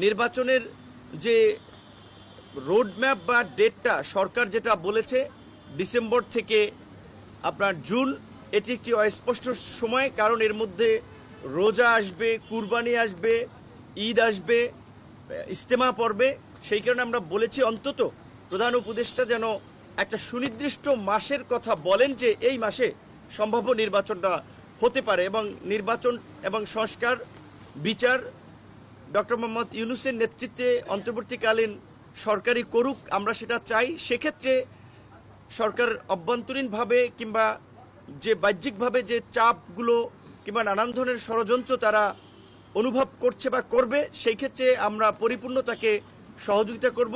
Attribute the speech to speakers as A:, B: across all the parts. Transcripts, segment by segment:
A: নির্বাচনের যে রোডম্যাপ বা ডেটটা সরকার যেটা বলেছে ডিসেম্বর থেকে আপনার জুন, এটি একটি অস্পষ্ট সময়, কারণ এর মধ্যে রোজা আসবে, কুরবানি আসবে, ঈদ আসবে, ইজতেমা পড়বে। সেই কারণে আমরা বলেছি অন্তত প্রধান উপদেষ্টা যেন একটা সুনির্দিষ্ট মাসের কথা বলেন যে এই মাসে সম্ভাব্য নির্বাচনটা হতে পারে, এবং নির্বাচন এবং সংস্কার বিচার ডক্টর মোহাম্মদ ইউনূসের নেতৃত্বে অন্তর্বর্তীকালীন সরকারই করুক, আমরা সেটা চাই। সেক্ষেত্রে সরকার অভ্যন্তরীণভাবে কিংবা যে বাহ্যিকভাবে যে চাপগুলো কিংবা নানান ধরনের ষড়যন্ত্র তারা অনুভব করছে বা করবে, সেই ক্ষেত্রে আমরা পরিপূর্ণ তাকে সহযোগিতা করব।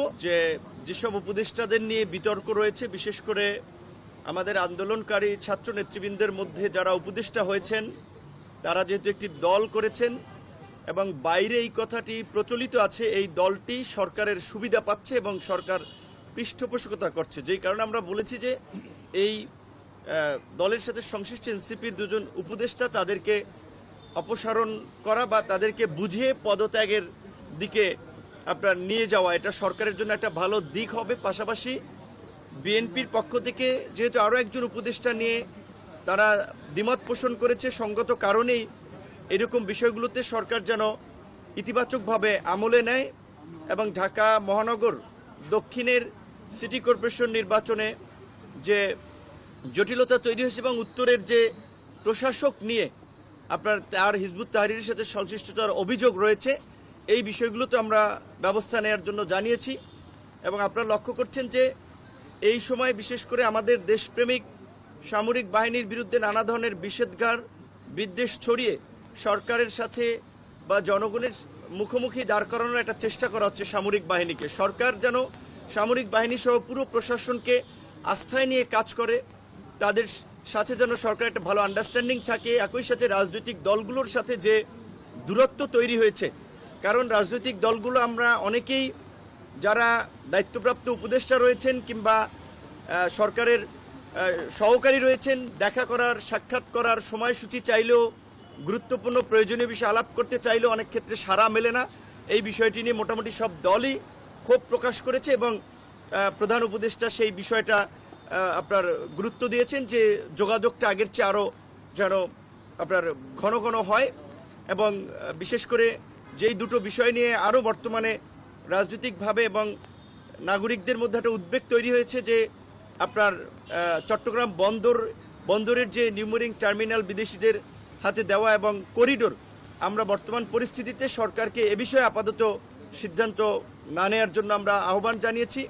A: যেসব উপদেষ্টাদের নিয়ে বিতর্ক রয়েছে, বিশেষ করে আমাদের আন্দোলনকারী ছাত্র নেতৃবৃন্দের মধ্যে যারা উপদেষ্টা হয়েছেন, তারা যেহেতু একটি দল করেছেন এবং বাইরে এই কথাটি প্রচলিত আছে এই দলটি সরকারের সুবিধা পাচ্ছে এবং সরকার পৃষ্ঠপোষকতা করছে, যেই কারণে আমরা বলেছি যে এই দলের সাথে সংশ্লিষ্ট এনসিপির দুজন উপদেষ্টা তাদেরকে অপসারণ করা বা তাদেরকে বুঝিয়ে পদত্যাগের দিকে আপনার নিয়ে যাওয়া, এটা সরকারের জন্য একটা ভালো দিক হবে। পাশাপাশি বিএনপির পক্ষ থেকে যেহেতু আরও একজন উপদেষ্টা নিয়ে তারা দ্বিমত পোষণ করেছে, সঙ্গত কারণেই এরকম বিষয়গুলোতে সরকার যেন ইতিবাচকভাবে আমলে নেয় এবং ঢাকা মহানগর দক্ষিণের সিটি কর্পোরেশন নির্বাচনে যে জটিলতা তৈরি হয়েছে এবং উত্তরের যে প্রশাসক নিয়ে আপনার তার হিজবুত তাহরীরের সাথে সংশ্লিষ্টতার অভিযোগ রয়েছে, এই বিষয়গুলোতে আমরা ব্যবস্থা নেওয়ার জন্য জানিয়েছি। এবং আপনারা লক্ষ্য করছেন যে এই সময় বিশেষ করে আমাদের দেশপ্রেমিক সামরিক বাহিনীর বিরুদ্ধে নানা ধরনের বিষেধাজ্ঞার বিদ্বেষ ছড়িয়ে সরকারের সাথে বা জনগণের মুখোমুখি দাঁড় করানোর একটা চেষ্টা করা হচ্ছে সামরিক বাহিনীকে। সরকার যেন সামরিক বাহিনী সহ পুরো প্রশাসনকে আস্থায় নিয়ে কাজ করে, তাদের সাথে যেন সরকার একটা ভালো আন্ডারস্ট্যান্ডিং থাকে। একই সাথে রাজনৈতিক দলগুলোর সাথে যে দূরত্ব তৈরি হয়েছে, কারণ রাজনৈতিক দলগুলো আমরা অনেকেই যারা দায়িত্বপ্রাপ্ত উপদেষ্টা রয়েছেন কিংবা সরকারের সহকারী রয়েছেন, দেখা করার সাক্ষাৎ করার সময়সূচি চাইলেও, গুরুত্বপূর্ণ প্রয়োজনীয় বিষয় আলাপ করতে চাইলেও অনেক ক্ষেত্রে সাড়া মেলে না। এই বিষয়টি নিয়ে মোটামুটি সব দলই ক্ষোভ প্রকাশ করেছে এবং প্রধান উপদেষ্টা সেই বিষয়টা আপনার গুরুত্ব দিয়েছেন যে যোগাযোগটা আগের চেয়ে আরও যেন আপনার ঘন ঘন হয়। এবং বিশেষ করে যেই দুটো বিষয় নিয়ে আরও বর্তমানে রাজনৈতিকভাবে এবং নাগরিকদের মধ্যে একটা উদ্বেগ তৈরি হয়েছে যে আপনার চট্টগ্রাম বন্দরের যে নিউমোরিং টার্মিনাল বিদেশিদের হাতে দেওয়া এবং করিডোর, আমরা বর্তমান পরিস্থিতিতে সরকারকে এ বিষয়ে আপাতত সিদ্ধান্ত না নেওয়ার জন্য আমরা আহ্বান জানিয়েছি।